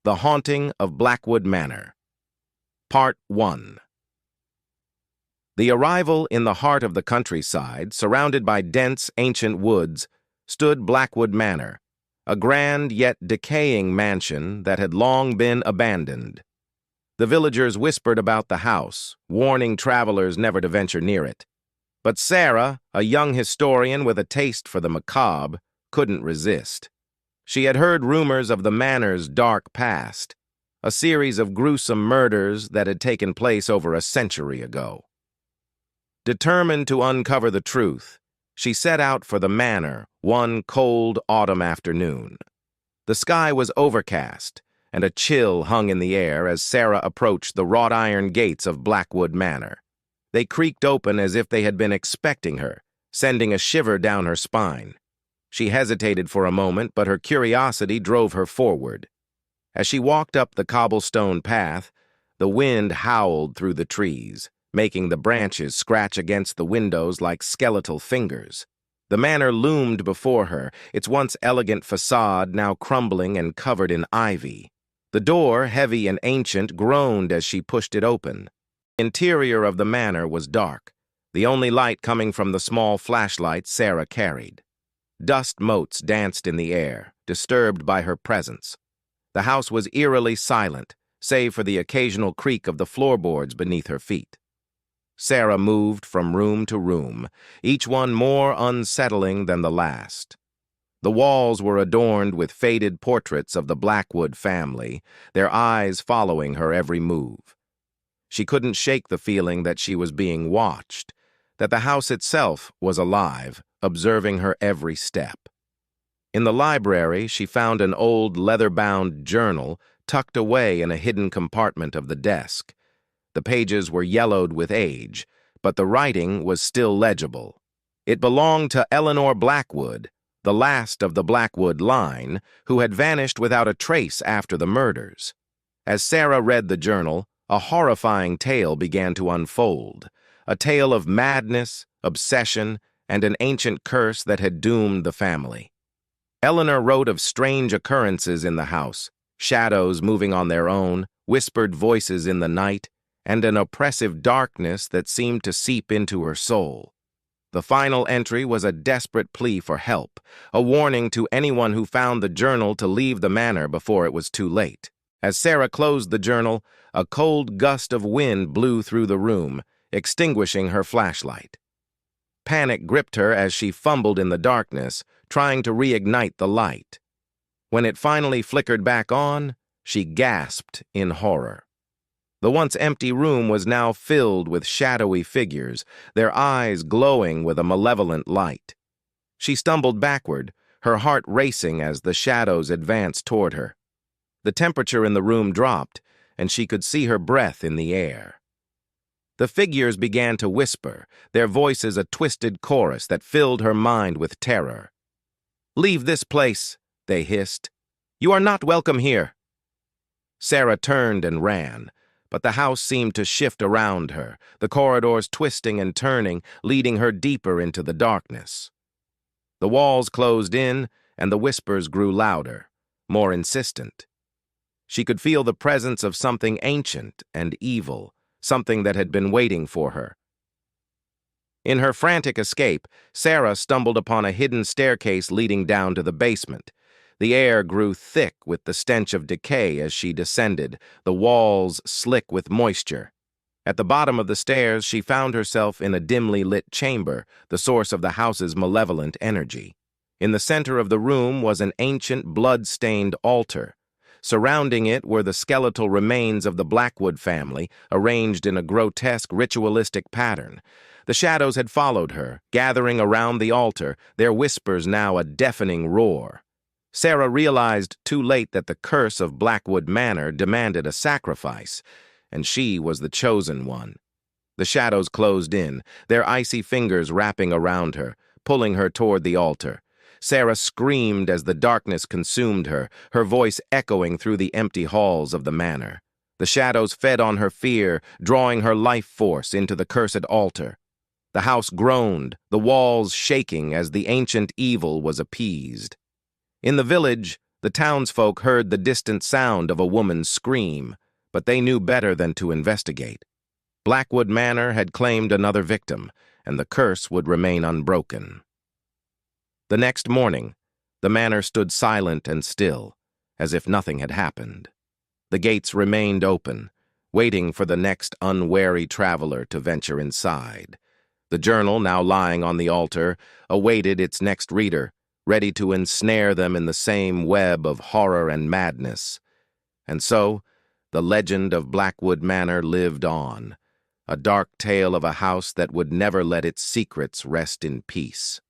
The Haunting of Blackwood Manor. Part 1. The arrival in the heart of the countryside, surrounded by dense, ancient woods, stood Blackwood Manor, a grand yet decaying mansion that had long been abandoned. The villagers whispered about the house, warning travelers never to venture near it. But Sarah, a young historian with a taste for the macabre, couldn't resist. She had heard rumors of the manor's dark past, a series of gruesome murders that had taken place over a century ago. Determined to uncover the truth, she set out for the manor one cold autumn afternoon. The sky was overcast, and a chill hung in the air as Sarah approached the wrought-iron gates of Blackwood Manor. They creaked open as if they had been expecting her, sending a shiver down her spine. She hesitated for a moment, but her curiosity drove her forward. As she walked up the cobblestone path, the wind howled through the trees, making the branches scratch against the windows like skeletal fingers. The manor loomed before her, its once elegant facade now crumbling and covered in ivy. The door, heavy and ancient, groaned as she pushed it open. The interior of the manor was dark, the only light coming from the small flashlight Sarah carried. Dust motes danced in the air, disturbed by her presence. The house was eerily silent, save for the occasional creak of the floorboards beneath her feet. Sarah moved from room to room, each one more unsettling than the last. The walls were adorned with faded portraits of the Blackwood family, their eyes following her every move. She couldn't shake the feeling that she was being watched, that the house itself was alive, observing her every step. In the library, she found an old leather-bound journal tucked away in a hidden compartment of the desk. The pages were yellowed with age, but the writing was still legible. It belonged to Eleanor Blackwood, the last of the Blackwood line, who had vanished without a trace after the murders. As Sarah read the journal, a horrifying tale began to unfold, a tale of madness, obsession, and an ancient curse that had doomed the family. Eleanor wrote of strange occurrences in the house, shadows moving on their own, whispered voices in the night, and an oppressive darkness that seemed to seep into her soul. The final entry was a desperate plea for help, a warning to anyone who found the journal to leave the manor before it was too late. As Sarah closed the journal, a cold gust of wind blew through the room, extinguishing her flashlight. Panic gripped her as she fumbled in the darkness, trying to reignite the light. When it finally flickered back on, she gasped in horror. The once empty room was now filled with shadowy figures, their eyes glowing with a malevolent light. She stumbled backward, her heart racing as the shadows advanced toward her. The temperature in the room dropped, and she could see her breath in the air. The figures began to whisper, their voices a twisted chorus that filled her mind with terror. "Leave this place," they hissed. "You are not welcome here." Sarah turned and ran, but the house seemed to shift around her, the corridors twisting and turning, leading her deeper into the darkness. The walls closed in, and the whispers grew louder, more insistent. She could feel the presence of something ancient and evil, something that had been waiting for her. In her frantic escape, Sarah stumbled upon a hidden staircase leading down to the basement. The air grew thick with the stench of decay as she descended, the walls slick with moisture. At the bottom of the stairs, she found herself in a dimly lit chamber, the source of the house's malevolent energy. In the center of the room was an ancient, blood-stained altar. Surrounding it were the skeletal remains of the Blackwood family, arranged in a grotesque, ritualistic pattern. The shadows had followed her, gathering around the altar, their whispers now a deafening roar. Sarah realized too late that the curse of Blackwood Manor demanded a sacrifice, and she was the chosen one. The shadows closed in, their icy fingers wrapping around her, pulling her toward the altar. Sarah screamed as the darkness consumed her, her voice echoing through the empty halls of the manor. The shadows fed on her fear, drawing her life force into the cursed altar. The house groaned, the walls shaking as the ancient evil was appeased. In the village, The townsfolk heard the distant sound of a woman's scream, but they knew better than to investigate. Blackwood Manor had claimed another victim, and the curse would remain unbroken. The next morning, the manor stood silent and still, as if nothing had happened. The gates remained open, waiting for the next unwary traveler to venture inside. The journal, now lying on the altar, awaited its next reader, ready to ensnare them in the same web of horror and madness. And so, the legend of Blackwood Manor lived on, a dark tale of a house that would never let its secrets rest in peace.